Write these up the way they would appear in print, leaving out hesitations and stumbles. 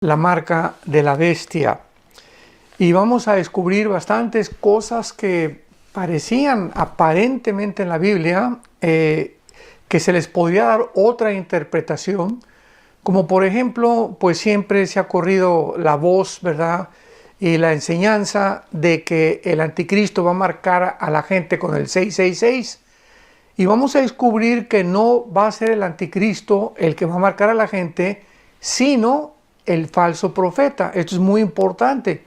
la marca de la bestia. Y vamos a descubrir bastantes cosas que parecían aparentemente en la Biblia que se les podría dar otra interpretación, como por ejemplo, pues siempre se ha corrido la voz, ¿verdad? Y la enseñanza de que el anticristo va a marcar a la gente con el 666. Y vamos a descubrir que no va a ser el anticristo el que va a marcar a la gente, sino el falso profeta. Esto es muy importante.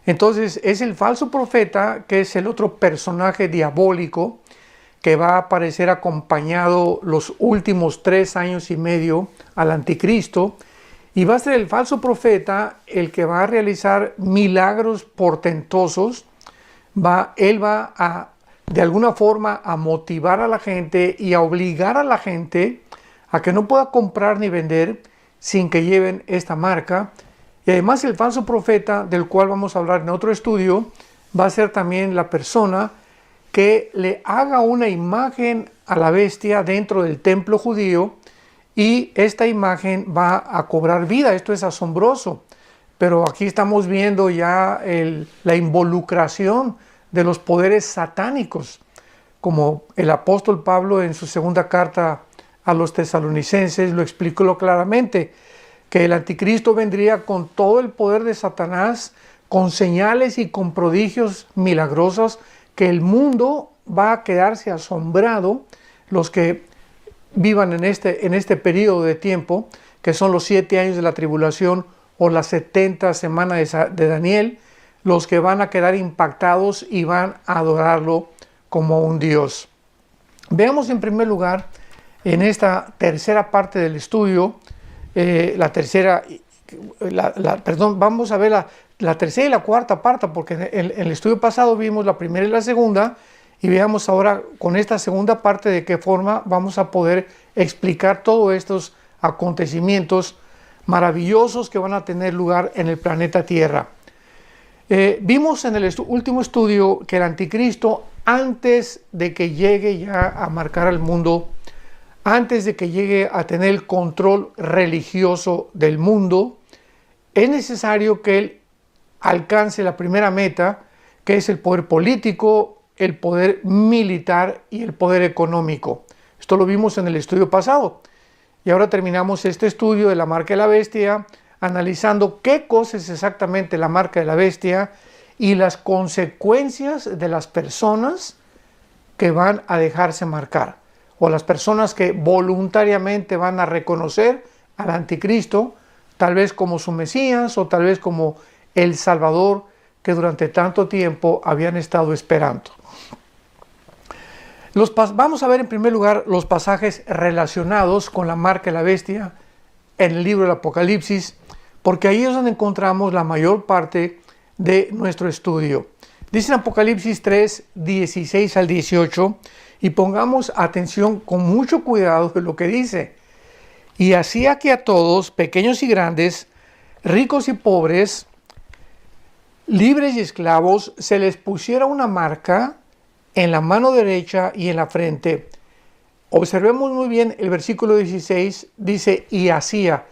Entonces es el falso profeta, que es el otro personaje diabólico que va a aparecer acompañado los últimos 3 años y medio al anticristo, y va a ser el falso profeta el que va a realizar milagros portentosos. Él va a, de alguna forma, a motivar a la gente y a obligar a la gente a que no pueda comprar ni vender sin que lleven esta marca. Y además el falso profeta, del cual vamos a hablar en otro estudio, va a ser también la persona que le haga una imagen a la bestia dentro del templo judío, y esta imagen va a cobrar vida. Esto es asombroso, pero aquí estamos viendo ya la involucración de los poderes satánicos, como el apóstol Pablo en su segunda carta a los tesalonicenses lo explicó claramente, que el anticristo vendría con todo el poder de Satanás, con señales y con prodigios milagrosos, que el mundo va a quedarse asombrado, los que vivan en este periodo de tiempo, que son los 7 años de la tribulación o las 70 semanas de Daniel, los que van a quedar impactados y van a adorarlo como un Dios. Veamos en primer lugar, en esta tercera parte del estudio, vamos a ver la tercera y la cuarta parte, porque en el estudio pasado vimos la primera y la segunda, y veamos ahora con esta segunda parte de qué forma vamos a poder explicar todos estos acontecimientos maravillosos que van a tener lugar en el planeta Tierra. Vimos en el último estudio que el anticristo, antes de que llegue ya a marcar al mundo, antes de que llegue a tener el control religioso del mundo, es necesario que él alcance la primera meta, que es el poder político, el poder militar y el poder económico. Esto lo vimos en el estudio pasado. Y ahora terminamos este estudio de la marca de la bestia, analizando qué cosa es exactamente la marca de la bestia y las consecuencias de las personas que van a dejarse marcar, o las personas que voluntariamente van a reconocer al anticristo, tal vez como su Mesías o tal vez como el Salvador que durante tanto tiempo habían estado esperando. Vamos a ver en primer lugar los pasajes relacionados con la marca de la bestia en el libro del Apocalipsis, porque ahí es donde encontramos la mayor parte de nuestro estudio. Dice en Apocalipsis 3, 16 al 18, y pongamos atención con mucho cuidado de lo que dice. Y hacía que a todos, pequeños y grandes, ricos y pobres, libres y esclavos, se les pusiera una marca en la mano derecha y en la frente. Observemos muy bien el versículo 16, dice, y hacía.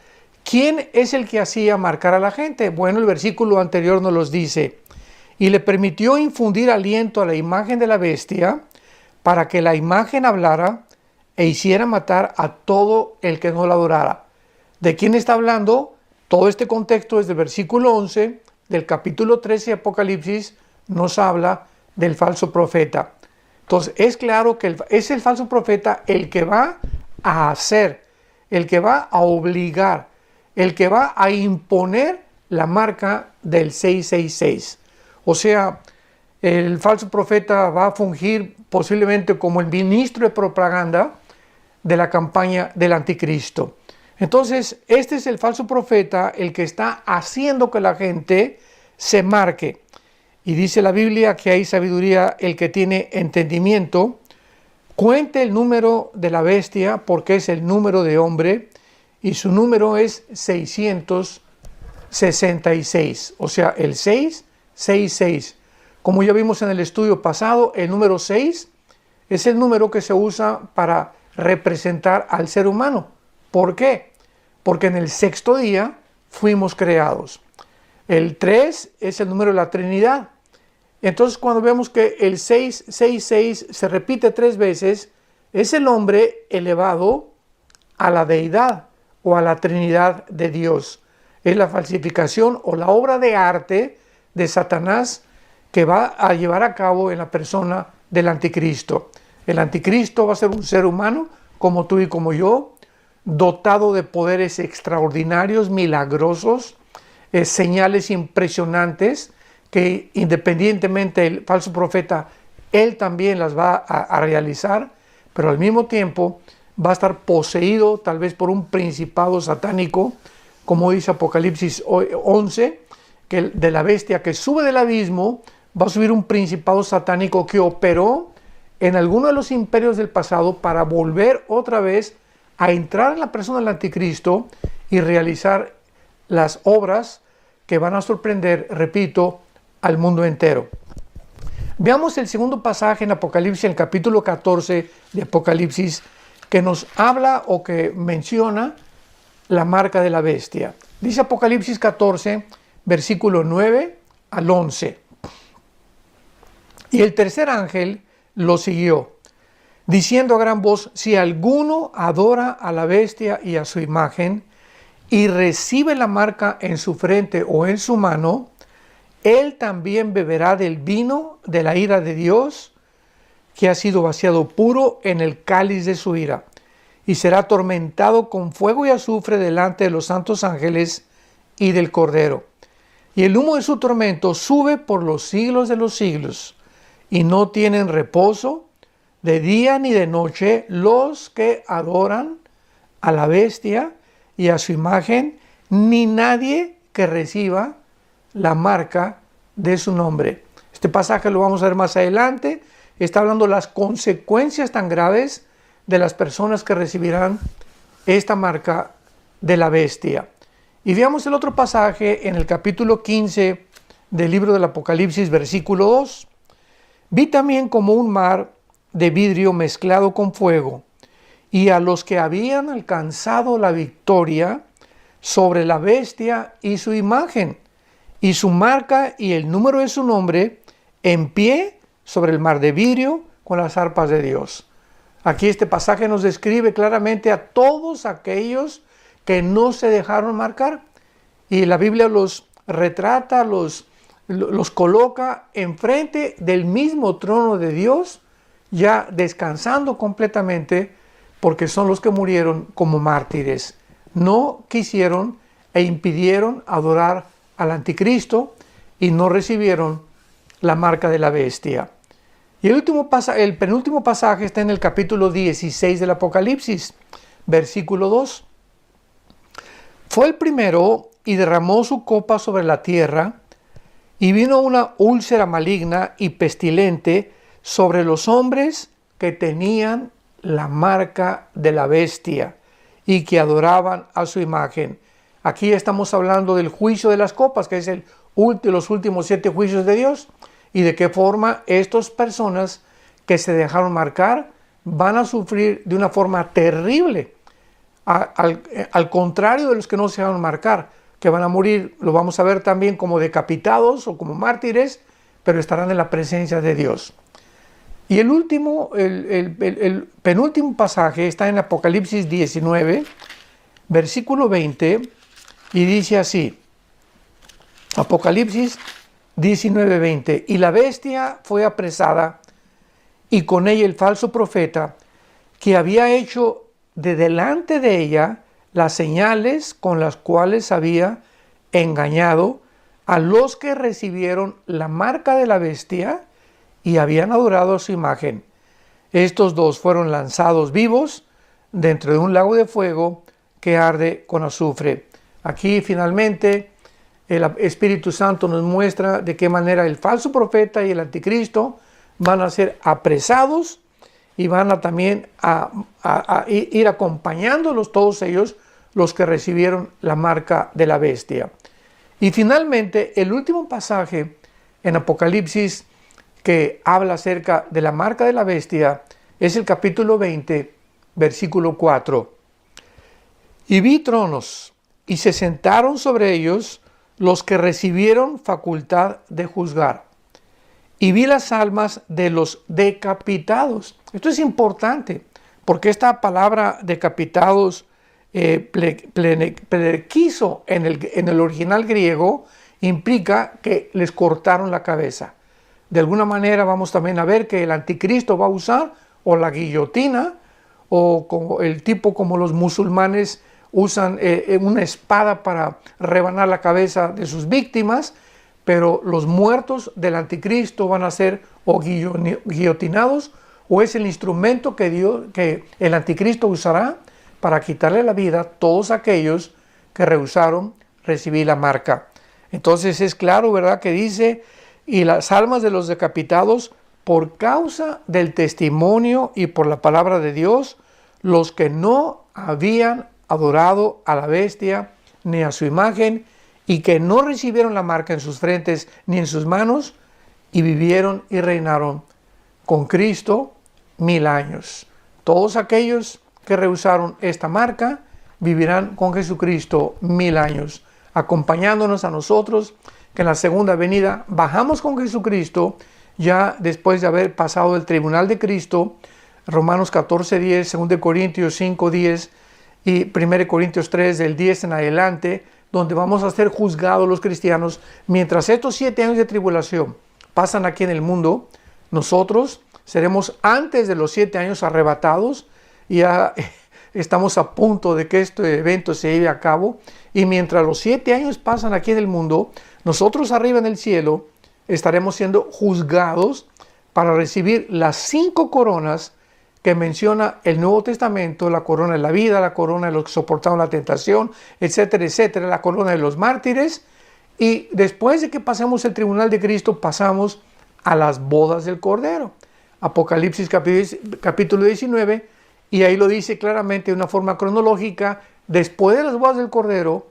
¿Quién es el que hacía marcar a la gente? Bueno, el versículo anterior nos los dice. Y le permitió infundir aliento a la imagen de la bestia, para que la imagen hablara e hiciera matar a todo el que no la adorara. ¿De quién está hablando? Todo este contexto es del versículo 11 del capítulo 13 de Apocalipsis, nos habla del falso profeta. Entonces es claro que es el falso profeta el que va a hacer, el que va a obligar, el que va a imponer la marca del 666. O sea, el falso profeta va a fungir posiblemente como el ministro de propaganda de la campaña del anticristo. Entonces, este es el falso profeta el que está haciendo que la gente se marque. Y dice la Biblia que hay sabiduría el que tiene entendimiento. Cuente el número de la bestia, porque es el número de hombre, y su número es 666. O sea, el 666. Como ya vimos en el estudio pasado, el número 6 es el número que se usa para representar al ser humano. ¿Por qué? Porque en el 6º día fuimos creados. El 3 es el número de la Trinidad. Entonces, cuando vemos que el 666 se repite 3 veces, es el hombre elevado a la deidad o a la Trinidad de Dios. Es la falsificación o la obra de arte de Satanás que va a llevar a cabo en la persona del anticristo. El anticristo va a ser un ser humano como tú y como yo, dotado de poderes extraordinarios, milagrosos, señales impresionantes que independientemente del falso profeta, él también las va a realizar, pero al mismo tiempo va a estar poseído tal vez por un principado satánico, como dice Apocalipsis 11, que de la bestia que sube del abismo va a subir un principado satánico que operó en alguno de los imperios del pasado para volver otra vez a entrar en la persona del anticristo y realizar las obras que van a sorprender, repito, al mundo entero. Veamos el segundo pasaje en Apocalipsis, el capítulo 14 de Apocalipsis, que nos habla o que menciona la marca de la bestia. Dice Apocalipsis 14, versículo 9 al 11. Y el tercer ángel lo siguió, diciendo a gran voz: si alguno adora a la bestia y a su imagen, y recibe la marca en su frente o en su mano, él también beberá del vino de la ira de Dios, que ha sido vaciado puro en el cáliz de su ira, y será atormentado con fuego y azufre delante de los santos ángeles y del Cordero. Y el humo de su tormento sube por los siglos de los siglos, y no tienen reposo de día ni de noche los que adoran a la bestia y a su imagen, ni nadie que reciba la marca de su nombre. Este pasaje lo vamos a ver más adelante. Está hablando de las consecuencias tan graves de las personas que recibirán esta marca de la bestia. Y veamos el otro pasaje en el capítulo 15 del libro del Apocalipsis, versículo 2. Vi también como un mar de vidrio mezclado con fuego, y a los que habían alcanzado la victoria sobre la bestia y su imagen, y su marca y el número de su nombre, en pie sobre el mar de vidrio con las arpas de Dios. Aquí este pasaje nos describe claramente a todos aquellos que no se dejaron marcar, y la Biblia los retrata, los coloca enfrente del mismo trono de Dios, ya descansando completamente, porque son los que murieron como mártires. No quisieron e impidieron adorar al anticristo y no recibieron la marca de la bestia. Y el penúltimo pasaje está en el capítulo 16 del Apocalipsis, versículo 2. Fue el primero y derramó su copa sobre la tierra, y vino una úlcera maligna y pestilente sobre los hombres que tenían la marca de la bestia y que adoraban a su imagen. Aquí estamos hablando del juicio de las copas, que es los últimos 7 juicios de Dios, y de qué forma estas personas que se dejaron marcar van a sufrir de una forma terrible, al contrario de los que no se dejaron marcar, que van a morir, lo vamos a ver también, como decapitados o como mártires, pero estarán en la presencia de Dios. Y el penúltimo pasaje está en Apocalipsis 19, versículo 20, y dice así, Apocalipsis 19, 20, y la bestia fue apresada, y con ella el falso profeta, que había hecho de delante de ella las señales con las cuales había engañado a los que recibieron la marca de la bestia y habían adorado su imagen. Estos dos fueron lanzados vivos dentro de un lago de fuego que arde con azufre. Aquí finalmente el Espíritu Santo nos muestra de qué manera el falso profeta y el anticristo van a ser apresados y van a también a ir acompañándolos todos ellos, los que recibieron la marca de la bestia. Y finalmente el último pasaje en Apocalipsis que habla acerca de la marca de la bestia es el capítulo 20, versículo 4. Y vi tronos, y se sentaron sobre ellos los que recibieron facultad de juzgar. Y vi las almas de los decapitados. Esto es importante, porque esta palabra decapitados, plequizo en el original griego, implica que les cortaron la cabeza. De alguna manera vamos también a ver que el anticristo va a usar o la guillotina, o como el tipo como los musulmanes usan una espada para rebanar la cabeza de sus víctimas, pero los muertos del anticristo van a ser o guillotinados, o es el instrumento que el anticristo usará para quitarle la vida a todos aquellos que rehusaron recibir la marca. Entonces es claro, ¿verdad?, que dice, y las almas de los decapitados, por causa del testimonio y por la palabra de Dios, los que no habían adorado a la bestia ni a su imagen, y que no recibieron la marca en sus frentes ni en sus manos, y vivieron y reinaron con Cristo 1000 años. Todos aquellos que rehusaron esta marca vivirán con Jesucristo 1000 años, acompañándonos a nosotros, que en la segunda venida bajamos con Jesucristo, ya después de haber pasado el tribunal de Cristo. Romanos 14:10, 2 Corintios 5:10 y 1 Corintios 3 del 10 en adelante, donde vamos a ser juzgados los cristianos. Mientras estos 7 años de tribulación pasan aquí en el mundo, nosotros seremos antes de los 7 años arrebatados. Ya estamos a punto de que este evento se lleve a cabo, y mientras los 7 años pasan aquí en el mundo, nosotros arriba en el cielo estaremos siendo juzgados para recibir las 5 coronas que menciona el Nuevo Testamento: la corona de la vida, la corona de los que soportaron la tentación, etcétera, etcétera, la corona de los mártires. Y después de que pasemos el tribunal de Cristo, pasamos a las bodas del Cordero. Apocalipsis capítulo 19, y ahí lo dice claramente de una forma cronológica: después de las bodas del Cordero,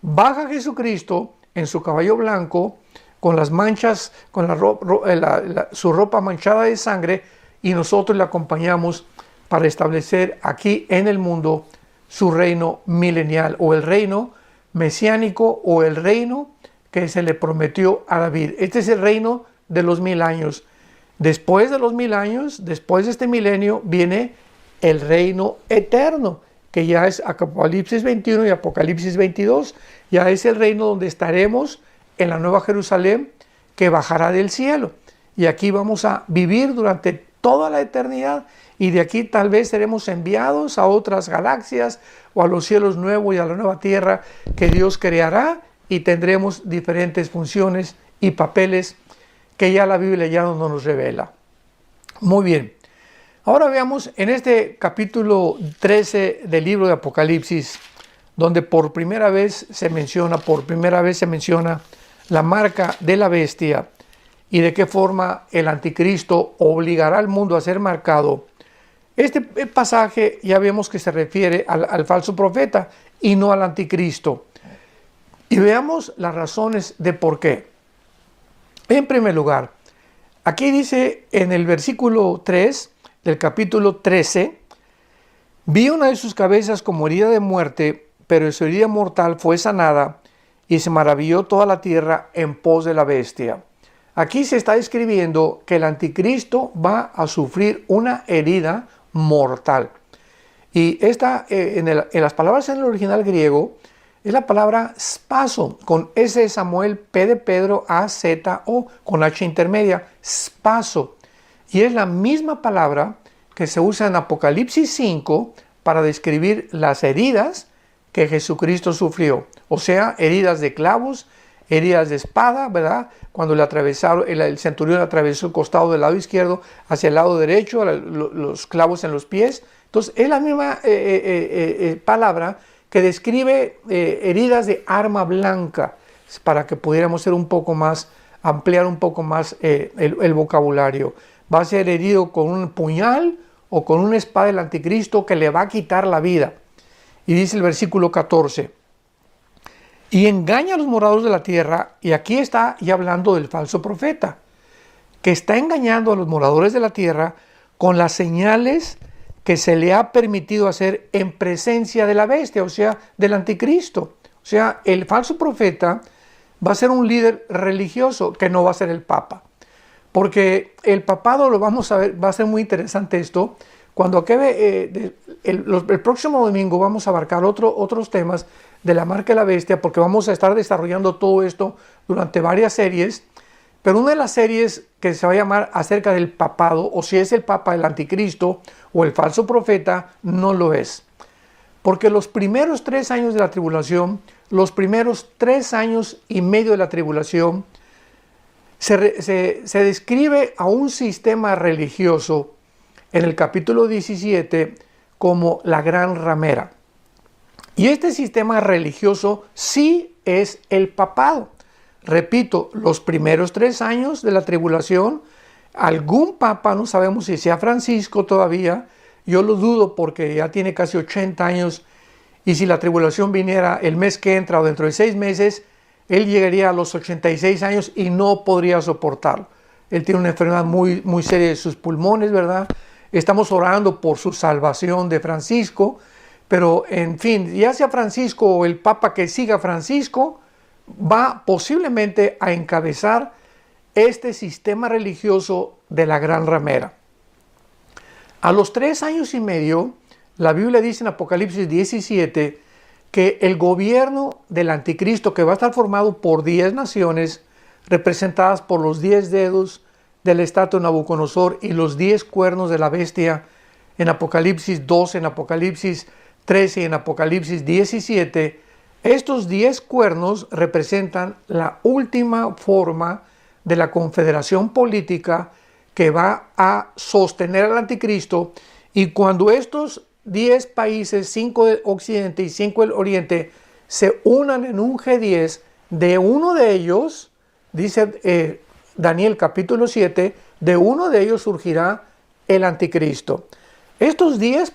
baja Jesucristo en su caballo blanco, con las manchas, con su ropa manchada de sangre, y nosotros le acompañamos para establecer aquí en el mundo su reino milenial, o el reino mesiánico, o el reino que se le prometió a David. Este es el reino de los 1000 años. Después de los 1000 años, después de este milenio, viene el reino eterno, que ya es Apocalipsis 21 y Apocalipsis 22. Ya es el reino donde estaremos en la Nueva Jerusalén, que bajará del cielo. Y aquí vamos a vivir durante toda la eternidad, y de aquí tal vez seremos enviados a otras galaxias, o a los cielos nuevos y a la nueva tierra que Dios creará, y tendremos diferentes funciones y papeles que ya la Biblia ya no nos revela. Muy bien. Ahora veamos en este capítulo 13 del libro de Apocalipsis, donde por primera vez se menciona la marca de la bestia, y de qué forma el anticristo obligará al mundo a ser marcado. Este pasaje ya vemos que se refiere al falso profeta y no al anticristo. Y veamos las razones de por qué. En primer lugar, aquí dice en el versículo 3 del capítulo 13: vi una de sus cabezas como herida de muerte, pero su herida mortal fue sanada, y se maravilló toda la tierra en pos de la bestia. Aquí se está describiendo que el anticristo va a sufrir una herida mortal. Y esta, en las palabras en el original griego, es la palabra spaso, con S de Samuel, P de Pedro, A, Z, O, con H intermedia, spaso. Y es la misma palabra que se usa en Apocalipsis 5 para describir las heridas que Jesucristo sufrió. O sea, heridas de clavos, heridas de espada, ¿verdad? Cuando le atravesaron, el centurión atravesó el costado del lado izquierdo hacia el lado derecho, los clavos en los pies. Entonces, es la misma palabra que describe heridas de arma blanca, para que pudiéramos ser un poco más, ampliar un poco más el vocabulario. Va a ser herido con un puñal o con una espada del anticristo que le va a quitar la vida. Y dice el versículo 14: y engaña a los moradores de la tierra. Y aquí está ya hablando del falso profeta, que está engañando a los moradores de la tierra con las señales que se le ha permitido hacer en presencia de la bestia, o sea, del anticristo. O sea, el falso profeta va a ser un líder religioso que no va a ser el Papa. Porque el papado, lo vamos a ver, va a ser muy interesante esto. Cuando acabe el próximo domingo vamos a abarcar otros temas de la marca de la bestia, porque vamos a estar desarrollando todo esto durante varias series. Pero una de las series que se va a llamar acerca del papado, o si es el papa el anticristo o el falso profeta, no lo es. Porque los primeros 3 años de la tribulación, los primeros 3 años y medio de la tribulación, se describe a un sistema religioso en el capítulo 17 como la gran ramera. Y este sistema religioso sí es el papado. Repito, los primeros 3 años de la tribulación, algún papa, no sabemos si sea Francisco todavía, yo lo dudo porque ya tiene casi 80 años, y si la tribulación viniera el mes que entra o dentro de 6 meses, él llegaría a los 86 años y no podría soportarlo. Él tiene una enfermedad muy, muy seria de sus pulmones, ¿verdad? Estamos orando por su salvación de Francisco, pero en fin, ya sea Francisco o el papa que siga Francisco, va posiblemente a encabezar este sistema religioso de la gran ramera. A los 3 años y medio, la Biblia dice en Apocalipsis 17 que el gobierno del anticristo, que va a estar formado por 10 naciones, representadas por los 10 dedos de la estatua de Nabucodonosor y los 10 cuernos de la bestia, en Apocalipsis 12, en Apocalipsis 13 y en Apocalipsis 17, estos 10 cuernos representan la última forma de la confederación política que va a sostener al anticristo, y cuando estos 10 países, 5 del occidente y 5 del oriente, se unan en un G10, de uno de ellos, dice Daniel capítulo 7, de uno de ellos surgirá el anticristo. Estos 10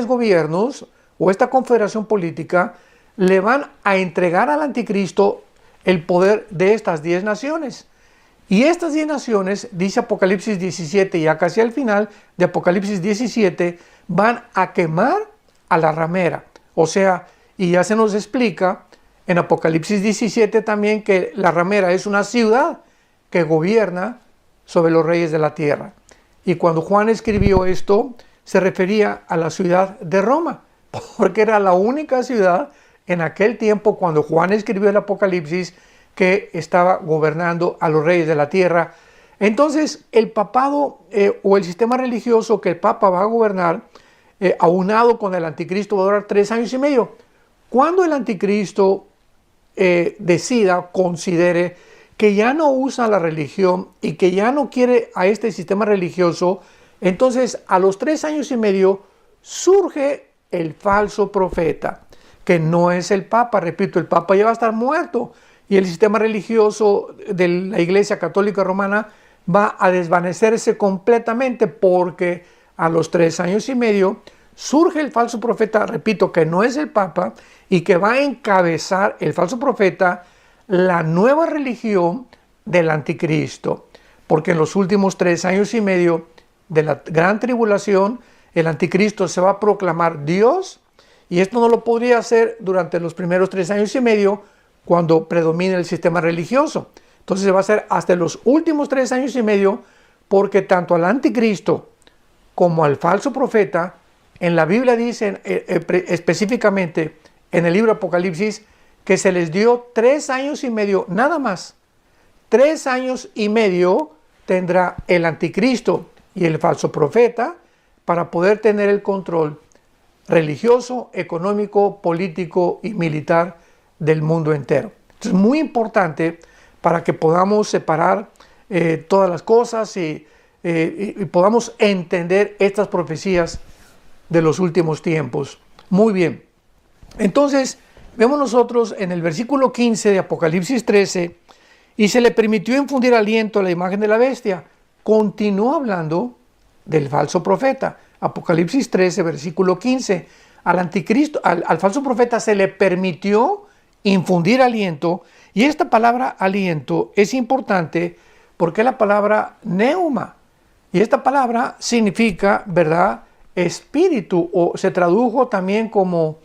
gobiernos o esta confederación política le van a entregar al anticristo el poder de estas 10 naciones. Y estas 10 naciones, dice Apocalipsis 17, ya casi al final de Apocalipsis 17, van a quemar a la ramera. O sea, y ya se nos explica en Apocalipsis 17 también que la ramera es una ciudad que gobierna sobre los reyes de la tierra. Y cuando Juan escribió esto, se refería a la ciudad de Roma, porque era la única ciudad en aquel tiempo, cuando Juan escribió el Apocalipsis, que estaba gobernando a los reyes de la tierra. Entonces, el papado o el sistema religioso que el papa va a gobernar, aunado con el anticristo, va a durar 3 años y medio. Cuando el anticristo considere que ya no usa la religión y que ya no quiere a este sistema religioso, entonces a los 3 años y medio surge el falso profeta, que no es el papa. Repito, el papa ya va a estar muerto y el sistema religioso de la Iglesia Católica Romana va a desvanecerse completamente, porque a los 3 años y medio surge el falso profeta, repito, que no es el papa, y que va a encabezar el falso profeta la nueva religión del anticristo. Porque en los últimos 3 años y medio de la gran tribulación, el anticristo se va a proclamar Dios, y esto no lo podría hacer durante los primeros 3 años y medio, cuando predomina el sistema religioso. Entonces se va a hacer hasta los últimos 3 años y medio, porque tanto al anticristo como al falso profeta, en la Biblia dicen específicamente en el libro Apocalipsis, que se les dio 3 años y medio, nada más. 3 años y medio tendrá el anticristo y el falso profeta para poder tener el control religioso, económico, político y militar del mundo entero. Entonces, es muy importante para que podamos separar todas las cosas y podamos entender estas profecías de los últimos tiempos. Muy bien. Entonces, vemos nosotros en el versículo 15 de Apocalipsis 13, y se le permitió infundir aliento a la imagen de la bestia. Continuó hablando del falso profeta. Apocalipsis 13, versículo 15. Al anticristo, al falso profeta se le permitió infundir aliento, y esta palabra aliento es importante porque es la palabra neuma, y esta palabra significa, ¿verdad?, espíritu, o se tradujo también como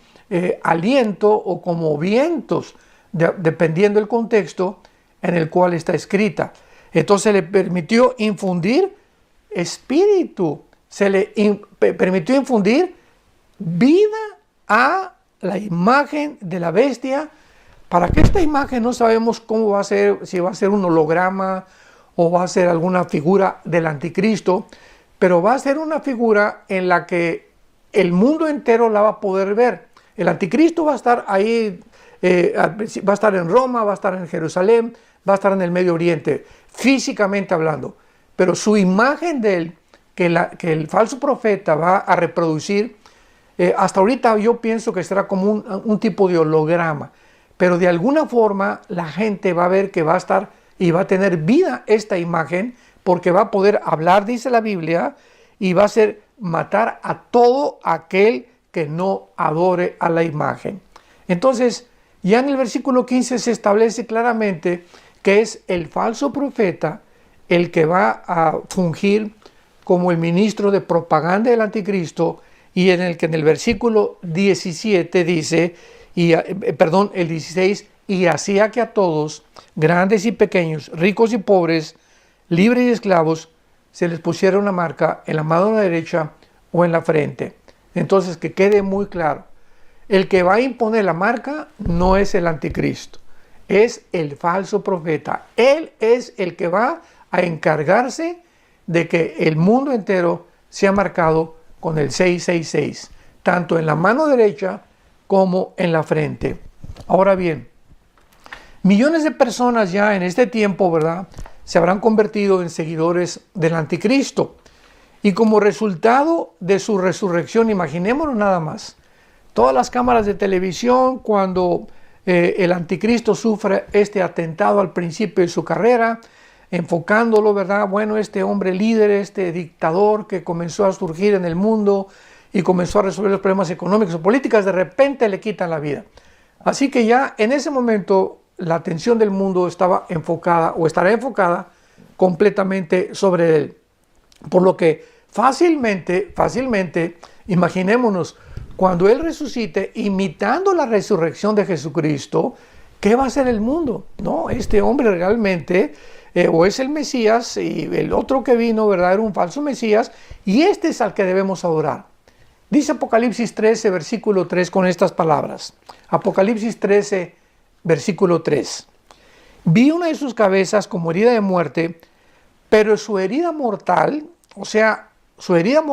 aliento o como vientos, dependiendo del contexto en el cual está escrita. Entonces le permitió infundir espíritu, se le permitió infundir vida a la imagen de la bestia, para que esta imagen no sabemos cómo va a ser, si va a ser un holograma o va a ser alguna figura del anticristo, pero va a ser una figura en la que el mundo entero la va a poder ver. El anticristo va a estar ahí, va a estar en Roma, va a estar en Jerusalén, va a estar en el Medio Oriente, físicamente hablando, pero su imagen de él, que el falso profeta va a reproducir, hasta ahorita yo pienso que será como un tipo de holograma, pero de alguna forma la gente va a ver que va a estar y va a tener vida esta imagen, porque va a poder hablar, dice la Biblia, y va a ser matar a todo aquel que no adore a la imagen. Entonces, ya en el versículo 15 se establece claramente que es el falso profeta el que va a fungir como el ministro de propaganda del anticristo, y en el que en el versículo 17 dice, el 16, y hacía que a todos, grandes y pequeños, ricos y pobres, libres y esclavos, se les pusiera una marca en la mano derecha o en la frente. Entonces, que quede muy claro, el que va a imponer la marca no es el anticristo, es el falso profeta. Él es el que va a encargarse de que el mundo entero sea marcado con el 666, tanto en la mano derecha como en la frente. Ahora bien, millones de personas ya en este tiempo, ¿verdad?, se habrán convertido en seguidores del anticristo. Y como resultado de su resurrección, imaginémonos nada más, todas las cámaras de televisión, cuando el anticristo sufre este atentado al principio de su carrera, enfocándolo, ¿verdad? Bueno, este hombre líder, este dictador que comenzó a surgir en el mundo y comenzó a resolver los problemas económicos o políticos, de repente le quitan la vida. Así que ya en ese momento la atención del mundo estaba enfocada o estará enfocada completamente sobre él. Por lo que fácilmente, imaginémonos, cuando él resucite, imitando la resurrección de Jesucristo, ¿qué va a hacer el mundo? No, este hombre realmente o es el Mesías, y el otro que vino, ¿verdad?, era un falso Mesías, y este es al que debemos adorar. Dice Apocalipsis 13, versículo 3, con estas palabras. Apocalipsis 13, versículo 3. Vi una de sus cabezas como herida de muerte, pero su herida mortal, o sea, su herida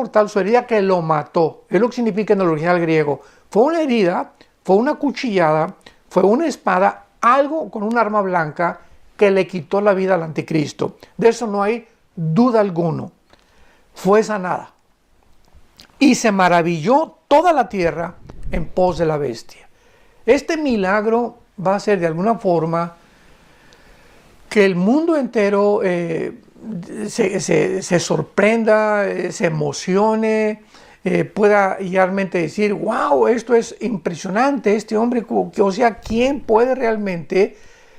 que lo mató, es lo que significa en el original griego, fue una herida, fue una cuchillada, fue una espada, algo con un arma blanca que le quitó la vida al anticristo. De eso no hay duda alguno. Fue sanada. Y se maravilló toda la tierra en pos de la bestia. Este milagro va a ser de alguna forma que el mundo entero se sorprenda, se emocione, pueda realmente decir, wow, esto es impresionante, este hombre, o sea, ¿quién puede realmente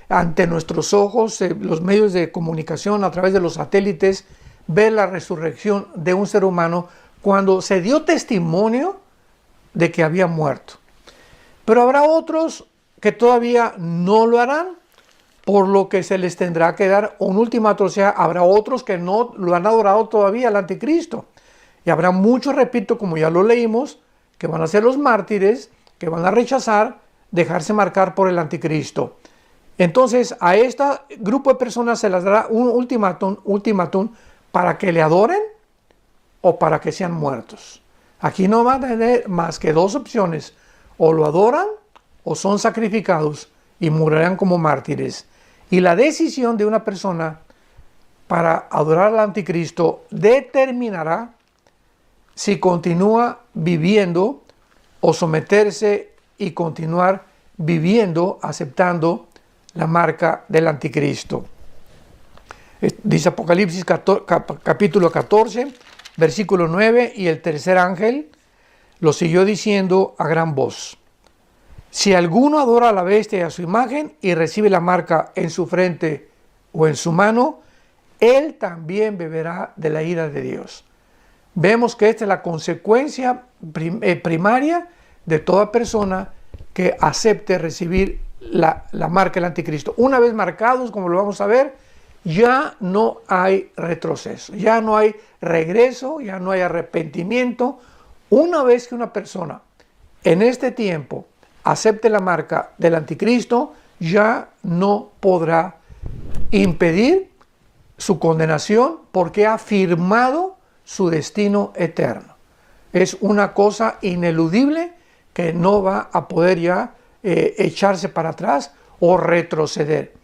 ante nuestros ojos, los medios de comunicación a través de los satélites, ver la resurrección de un ser humano cuando se dio testimonio de que había muerto? Pero habrá otros que todavía no lo harán, por lo que se les tendrá que dar un ultimátum. O sea, habrá otros que no lo han adorado todavía al anticristo. Y habrá muchos, repito, como ya lo leímos, que van a ser los mártires, que van a rechazar, dejarse marcar por el anticristo. Entonces, a este grupo de personas se les dará un ultimátum para que le adoren o para que sean muertos. Aquí no van a tener más que dos opciones: o lo adoran o son sacrificados y morirán como mártires. Y la decisión de una persona para adorar al anticristo determinará si continúa viviendo o someterse y continuar viviendo, aceptando la marca del anticristo. Dice Apocalipsis capítulo 14, versículo 9, y el tercer ángel lo siguió diciendo a gran voz: si alguno adora a la bestia y a su imagen y recibe la marca en su frente o en su mano, él también beberá de la ira de Dios. Vemos que esta es la consecuencia primaria de toda persona que acepte recibir la marca del anticristo. Una vez marcados, como lo vamos a ver, ya no hay retroceso, ya no hay regreso, ya no hay arrepentimiento. Una vez que una persona en este tiempo acepte la marca del anticristo, ya no podrá impedir su condenación porque ha firmado su destino eterno. Es una cosa ineludible que no va a poder ya echarse para atrás o retroceder.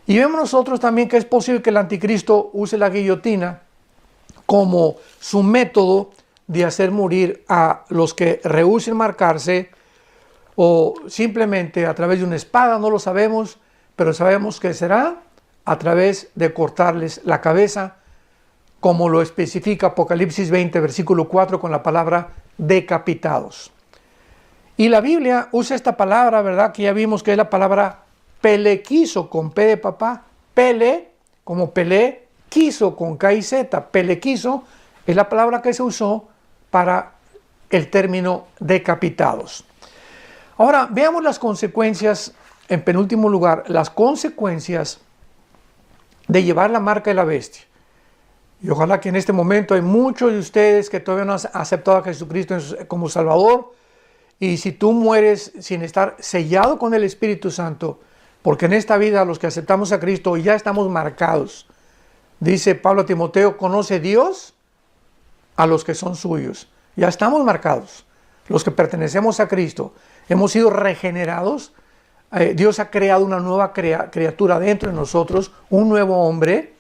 Y vemos nosotros también que es posible que el anticristo use la guillotina como su método de hacer morir a los que rehúsen marcarse, o simplemente a través de una espada, no lo sabemos, pero sabemos que será a través de cortarles la cabeza, como lo especifica Apocalipsis 20, versículo 4, con la palabra decapitados. Y la Biblia usa esta palabra, ¿verdad? Que ya vimos que es la palabra pelequizo, con P de papá, pele, como pelé, quiso, con K y Z. Pelequizo es la palabra que se usó para el término decapitados. Ahora, veamos las consecuencias, en penúltimo lugar, las consecuencias de llevar la marca de la bestia. Y ojalá que en este momento hay muchos de ustedes que todavía no han aceptado a Jesucristo como Salvador. Y si tú mueres sin estar sellado con el Espíritu Santo, porque en esta vida los que aceptamos a Cristo ya estamos marcados. Dice Pablo a Timoteo, conoce Dios a los que son suyos. Ya estamos marcados. Los que pertenecemos a Cristo, hemos sido regenerados. Dios ha creado una nueva criatura dentro de nosotros, un nuevo hombre.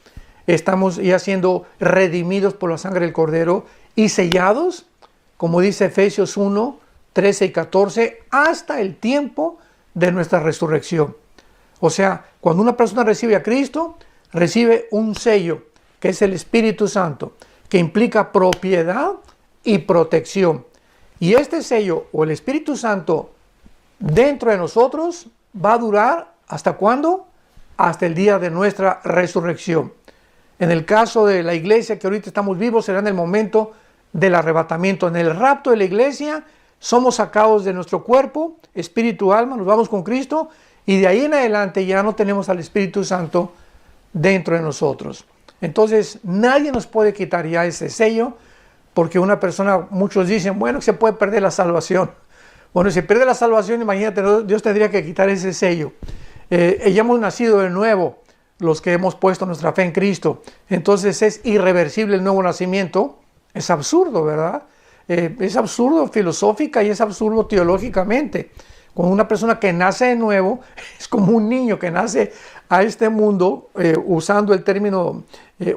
Estamos ya siendo redimidos por la sangre del Cordero y sellados, como dice Efesios 1, 13 y 14, hasta el tiempo de nuestra resurrección. O sea, cuando una persona recibe a Cristo, recibe un sello, que es el Espíritu Santo, que implica propiedad y protección. Y este sello, o el Espíritu Santo, dentro de nosotros, va a durar, ¿hasta cuándo? Hasta el día de nuestra resurrección. En el caso de la iglesia que ahorita estamos vivos, será en el momento del arrebatamiento. En el rapto de la iglesia, somos sacados de nuestro cuerpo, espíritu, alma, nos vamos con Cristo, y de ahí en adelante ya no tenemos al Espíritu Santo dentro de nosotros. Entonces, nadie nos puede quitar ya ese sello, porque una persona, muchos dicen, bueno, se puede perder la salvación. Bueno, si pierde la salvación, imagínate, Dios tendría que quitar ese sello. Ya hemos nacido de nuevo, los que hemos puesto nuestra fe en Cristo. Entonces es irreversible el nuevo nacimiento. Es absurdo, ¿verdad? Es absurdo filosófica y es absurdo teológicamente. Cuando una persona que nace de nuevo es como un niño que nace a este mundo usando el término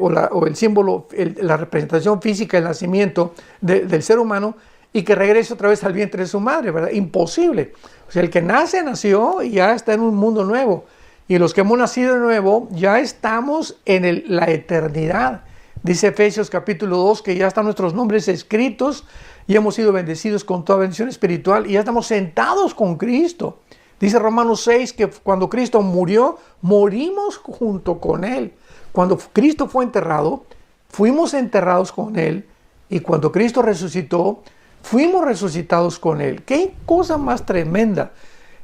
o el símbolo, la representación física del nacimiento del ser humano, y que regrese otra vez al vientre de su madre, ¿verdad? Imposible. O sea, el que nació y ya está en un mundo nuevo. Y los que hemos nacido de nuevo ya estamos en la eternidad. Dice Efesios capítulo 2 que ya están nuestros nombres escritos y hemos sido bendecidos con toda bendición espiritual y ya estamos sentados con Cristo. Dice Romanos 6 que cuando Cristo murió, morimos junto con Él. Cuando Cristo fue enterrado, fuimos enterrados con Él, y cuando Cristo resucitó, fuimos resucitados con Él. Qué cosa más tremenda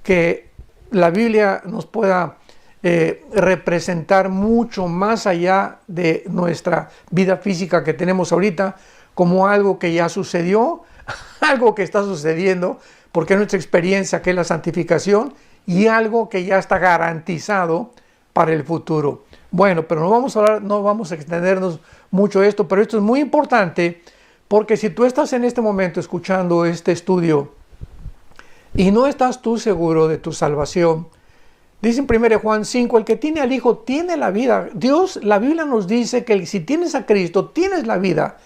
que la Biblia nos pueda representar mucho más allá de nuestra vida física que tenemos ahorita, como algo que ya sucedió, algo que está sucediendo, porque es nuestra experiencia, que es la santificación, y algo que ya está garantizado para el futuro. Bueno, pero no vamos a extendernos mucho esto, pero esto es muy importante, porque si tú estás en este momento escuchando este estudio y no estás tú seguro de tu salvación, dice en 1 Juan 5, el que tiene al Hijo tiene la vida. La Biblia nos dice que si tienes a Cristo, tienes la vida,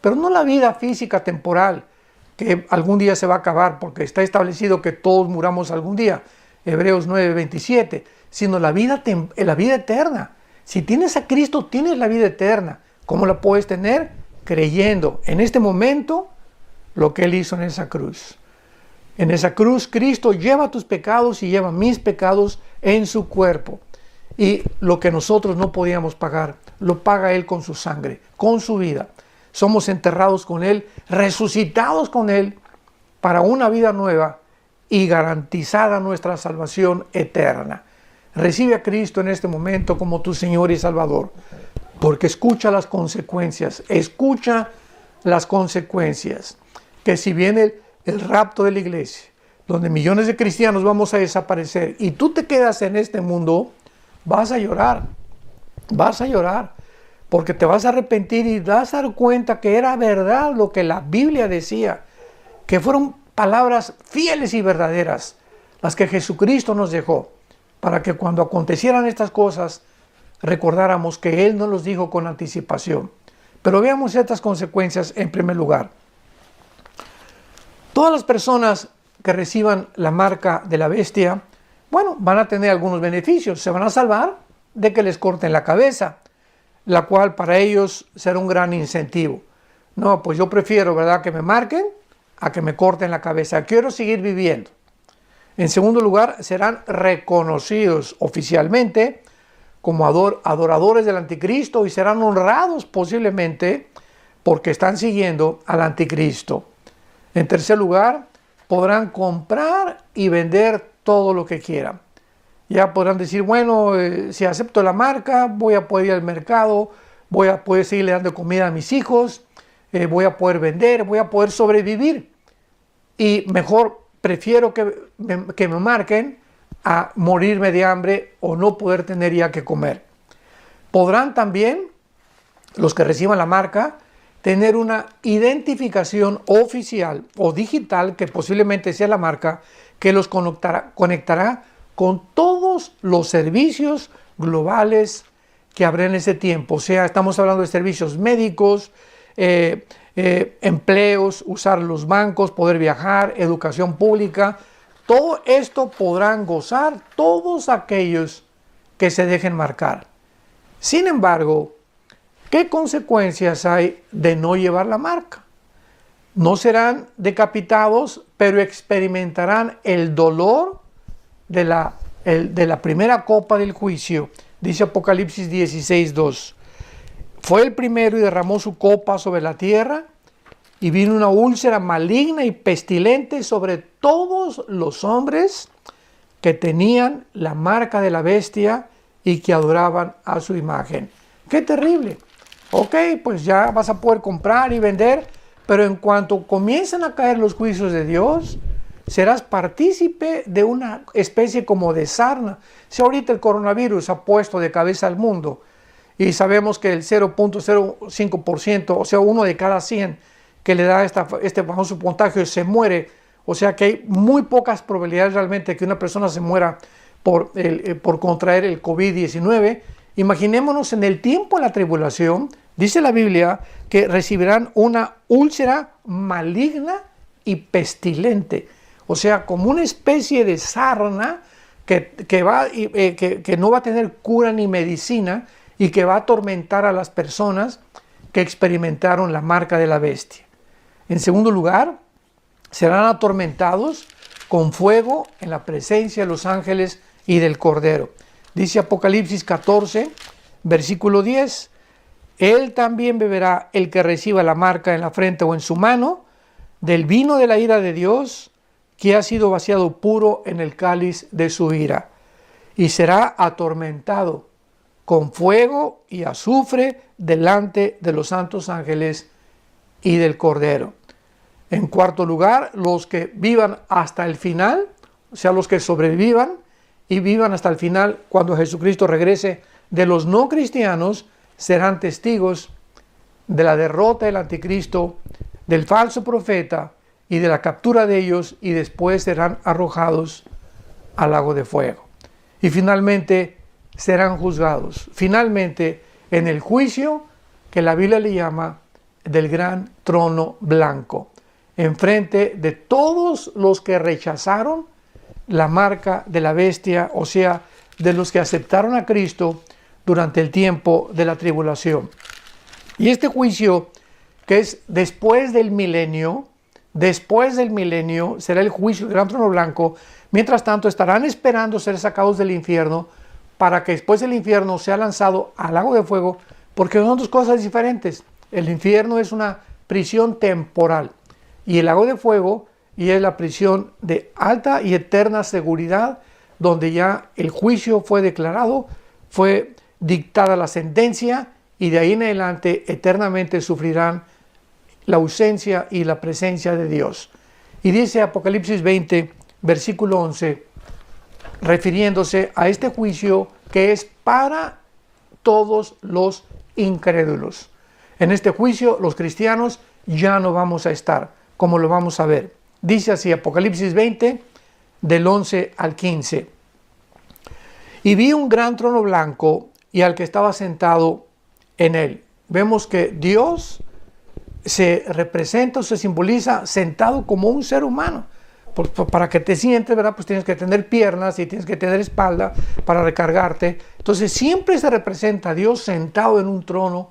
pero no la vida física temporal, que algún día se va a acabar, porque está establecido que todos muramos algún día, Hebreos 9:27, sino la vida eterna. Si tienes a Cristo, tienes la vida eterna. ¿Cómo la puedes tener? Creyendo en este momento lo que Él hizo en esa cruz. En esa cruz Cristo lleva tus pecados y lleva mis pecados en su cuerpo. Y lo que nosotros no podíamos pagar, lo paga Él con su sangre, con su vida. Somos enterrados con Él, resucitados con Él, para una vida nueva y garantizada nuestra salvación eterna. Recibe a Cristo en este momento como tu Señor y Salvador, porque escucha las consecuencias, que si viene el rapto de la iglesia, donde millones de cristianos vamos a desaparecer y tú te quedas en este mundo, vas a llorar, porque te vas a arrepentir y vas a dar cuenta que era verdad lo que la Biblia decía, que fueron palabras fieles y verdaderas las que Jesucristo nos dejó, para que cuando acontecieran estas cosas recordáramos que Él nos los dijo con anticipación. Pero veamos estas consecuencias en primer lugar. Todas las personas que reciban la marca de la bestia, van a tener algunos beneficios. Se van a salvar de que les corten la cabeza, la cual para ellos será un gran incentivo. No, pues yo prefiero, ¿verdad?, que me marquen a que me corten la cabeza. Quiero seguir viviendo. En segundo lugar, serán reconocidos oficialmente como adoradores del anticristo y serán honrados posiblemente porque están siguiendo al anticristo. En tercer lugar, podrán comprar y vender todo lo que quieran. Ya podrán decir, si acepto la marca, voy a poder ir al mercado, voy a poder seguirle dando comida a mis hijos, voy a poder vender, voy a poder sobrevivir. Y mejor prefiero que me marquen a morirme de hambre o no poder tener ya que comer. Podrán también, los que reciban la marca, tener una identificación oficial o digital, que posiblemente sea la marca, que los conectará con todos los servicios globales que habrá en ese tiempo. O sea, estamos hablando de servicios médicos, empleos, usar los bancos, poder viajar, educación pública. Todo esto podrán gozar todos aquellos que se dejen marcar. Sin embargo, ¿qué consecuencias hay de no llevar la marca? No serán decapitados, pero experimentarán el dolor de la primera copa del juicio. Dice Apocalipsis 16:2. Fue el primero y derramó su copa sobre la tierra, y vino una úlcera maligna y pestilente sobre todos los hombres que tenían la marca de la bestia y que adoraban a su imagen. ¡Qué terrible! Ok, pues ya vas a poder comprar y vender, pero en cuanto comiencen a caer los juicios de Dios, serás partícipe de una especie como de sarna. Si ahorita el coronavirus ha puesto de cabeza al mundo y sabemos que el 0.05%, o sea, 1 de cada 100 que le da este famoso contagio se muere, o sea que hay muy pocas probabilidades realmente que una persona se muera por contraer el COVID-19. Imaginémonos en el tiempo de la tribulación, dice la Biblia que recibirán una úlcera maligna y pestilente, o sea, como una especie de sarna que no va a tener cura ni medicina y que va a atormentar a las personas que experimentaron la marca de la bestia. En segundo lugar, serán atormentados con fuego en la presencia de los ángeles y del Cordero. Dice Apocalipsis 14, versículo 10, él también beberá el que reciba la marca en la frente o en su mano, del vino de la ira de Dios, que ha sido vaciado puro en el cáliz de su ira, y será atormentado con fuego y azufre delante de los santos ángeles y del Cordero. En cuarto lugar, los que vivan hasta el final, o sea, los que sobrevivan y vivan hasta el final, cuando Jesucristo regrese, de los no cristianos, serán testigos de la derrota del anticristo, del falso profeta y de la captura de ellos, y después serán arrojados al lago de fuego. Y finalmente serán juzgados, finalmente en el juicio que la Biblia le llama del gran trono blanco, enfrente de todos los que rechazaron la marca de la bestia, o sea, de los que aceptaron a Cristo durante el tiempo de la tribulación. Y este juicio, que es después del milenio, será el juicio del gran trono blanco. Mientras tanto, estarán esperando ser sacados del infierno, para que después del infierno sea lanzado al lago de fuego, porque son dos cosas diferentes. El infierno es una prisión temporal y el lago de fuego y es la prisión de alta y eterna seguridad, donde ya el juicio fue declarado, fue dictada la sentencia, y de ahí en adelante eternamente sufrirán la ausencia y la presencia de Dios. Y dice Apocalipsis 20, versículo 11, refiriéndose a este juicio que es para todos los incrédulos. En este juicio los cristianos ya no vamos a estar, como lo vamos a ver. Dice así Apocalipsis 20, del 11 al 15. Y vi un gran trono blanco y al que estaba sentado en él. Vemos que Dios se representa o se simboliza sentado como un ser humano. Para que te sientes, ¿verdad? Pues tienes que tener piernas y tienes que tener espalda para recargarte. Entonces siempre se representa a Dios sentado en un trono.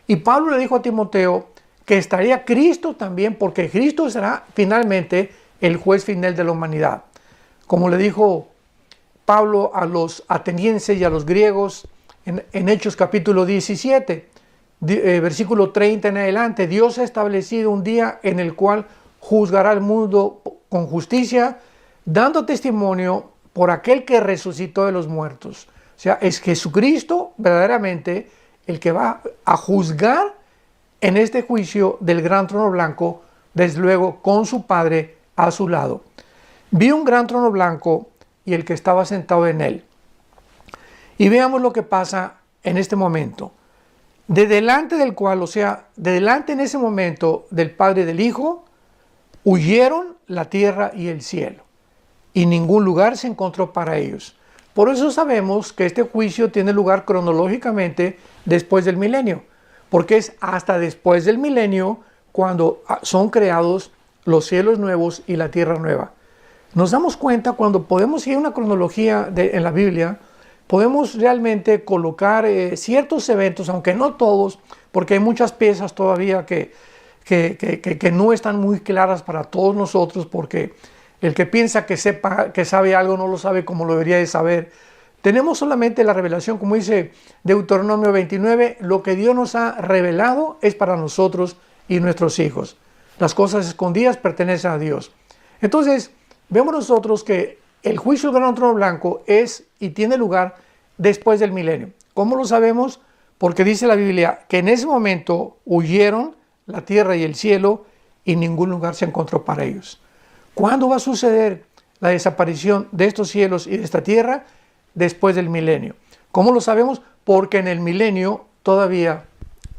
Y Pablo le dijo a Timoteo que estaría Cristo también, porque Cristo será finalmente el juez final de la humanidad. Como le dijo Pablo a los atenienses y a los griegos en Hechos capítulo 17, versículo 30 en adelante: Dios ha establecido un día en el cual juzgará al mundo con justicia, dando testimonio por aquel que resucitó de los muertos. O sea, es Jesucristo verdaderamente el que va a juzgar en este juicio del gran trono blanco, desde luego con su Padre a su lado. Vi un gran trono blanco y el que estaba sentado en él. Y veamos lo que pasa en este momento. De delante del cual, o sea, de delante en ese momento del Padre y del Hijo, huyeron la tierra y el cielo, y ningún lugar se encontró para ellos. Por eso sabemos que este juicio tiene lugar cronológicamente después del milenio, porque es hasta después del milenio cuando son creados los cielos nuevos y la tierra nueva. Nos damos cuenta cuando podemos seguir una cronología en la Biblia, podemos realmente colocar ciertos eventos, aunque no todos, porque hay muchas piezas todavía que no están muy claras para todos nosotros, porque el que piensa que sabe algo no lo sabe como lo debería de saber. Tenemos solamente la revelación, como dice Deuteronomio 29, lo que Dios nos ha revelado es para nosotros y nuestros hijos. Las cosas escondidas pertenecen a Dios. Entonces, vemos nosotros que el juicio del gran trono blanco es y tiene lugar después del milenio. ¿Cómo lo sabemos? Porque dice la Biblia que en ese momento huyeron la tierra y el cielo y ningún lugar se encontró para ellos. ¿Cuándo va a suceder la desaparición de estos cielos y de esta tierra? Después del milenio. ¿Cómo lo sabemos? Porque en el milenio todavía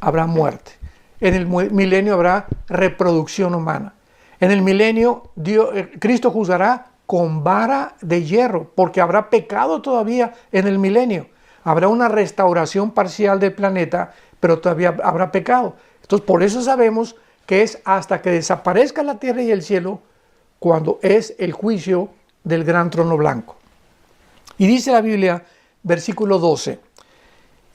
habrá muerte. En el milenio habrá reproducción humana. En el milenio Cristo juzgará con vara de hierro, porque habrá pecado todavía en el milenio. Habrá una restauración parcial del planeta, pero todavía habrá pecado. Entonces, por eso sabemos que es hasta que desaparezca la tierra y el cielo cuando es el juicio del gran trono blanco. Y dice la Biblia, versículo 12,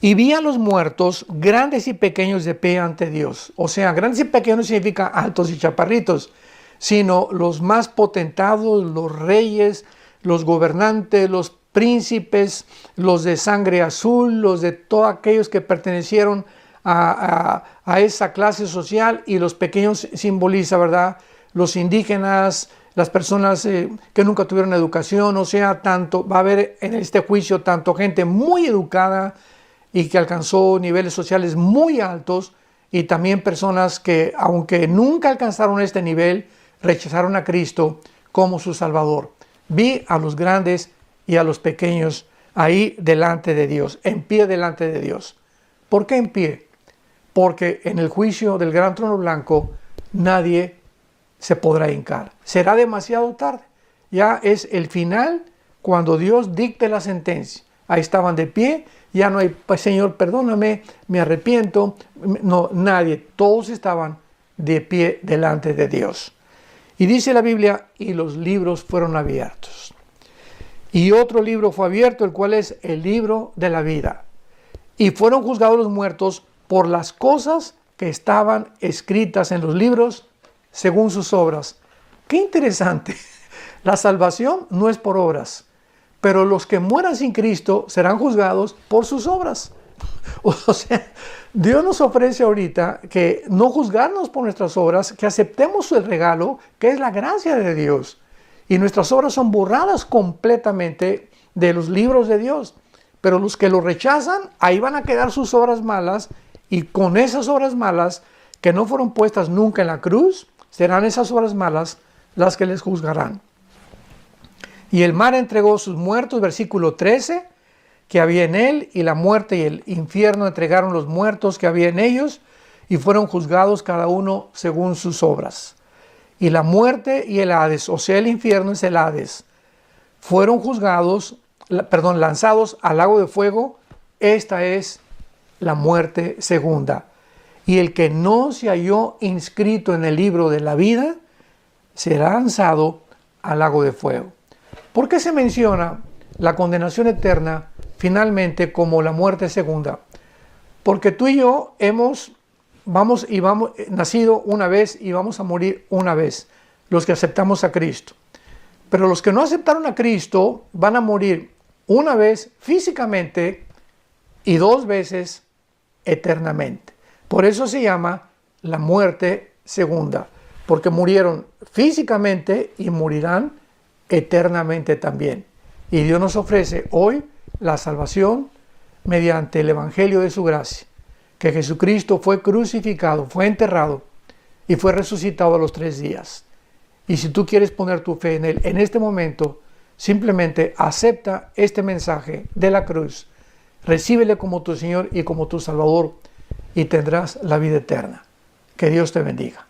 y vi a los muertos, grandes y pequeños, de pie ante Dios. O sea, grandes y pequeños significa altos y chaparritos, sino los más potentados, los reyes, los gobernantes, los príncipes, los de sangre azul, los de todos aquellos que pertenecieron a esa clase social, y los pequeños simboliza, ¿verdad?, los indígenas, las personas que nunca tuvieron educación. O sea, va a haber en este juicio tanto gente muy educada y que alcanzó niveles sociales muy altos, y también personas que, aunque nunca alcanzaron este nivel, rechazaron a Cristo como su Salvador. Vi a los grandes y a los pequeños ahí delante de Dios, en pie delante de Dios. ¿Por qué en pie? Porque en el juicio del gran trono blanco nadie se podrá hincar. Será demasiado tarde. Ya es el final cuando Dios dicte la sentencia. Ahí estaban de pie, ya no hay, pues, Señor, perdóname, me arrepiento. No, nadie, todos estaban de pie delante de Dios. Y dice la Biblia, y los libros fueron abiertos. Y otro libro fue abierto, el cual es el libro de la vida. Y fueron juzgados los muertos por las cosas que estaban escritas en los libros según sus obras. Qué interesante. La salvación no es por obras, pero los que mueran sin Cristo serán juzgados por sus obras. O sea, Dios nos ofrece ahorita que no juzgarnos por nuestras obras, que aceptemos el regalo que es la gracia de Dios. Y nuestras obras son borradas completamente de los libros de Dios. Pero los que lo rechazan, ahí van a quedar sus obras malas, y con esas obras malas que no fueron puestas nunca en la cruz, serán esas obras malas las que les juzgarán. Y el mar entregó sus muertos, versículo 13, que había en él, y la muerte y el infierno entregaron los muertos que había en ellos, y fueron juzgados cada uno según sus obras. Y la muerte y el Hades, o sea, el infierno es el Hades, fueron lanzados al lago de fuego. Esta es la muerte segunda. Y el que no se halló inscrito en el libro de la vida será lanzado al lago de fuego. ¿Por qué se menciona la condenación eterna finalmente como la muerte segunda? Porque tú y yo hemos nacido una vez y vamos a morir una vez, los que aceptamos a Cristo. Pero los que no aceptaron a Cristo van a morir una vez físicamente y 2 veces eternamente. Por eso se llama la muerte segunda, porque murieron físicamente y morirán eternamente también. Y Dios nos ofrece hoy la salvación mediante el evangelio de su gracia, que Jesucristo fue crucificado, fue enterrado y fue resucitado a los 3 días. Y si tú quieres poner tu fe en Él en este momento, simplemente acepta este mensaje de la cruz, recíbele como tu Señor y como tu Salvador, y tendrás la vida eterna. Que Dios te bendiga.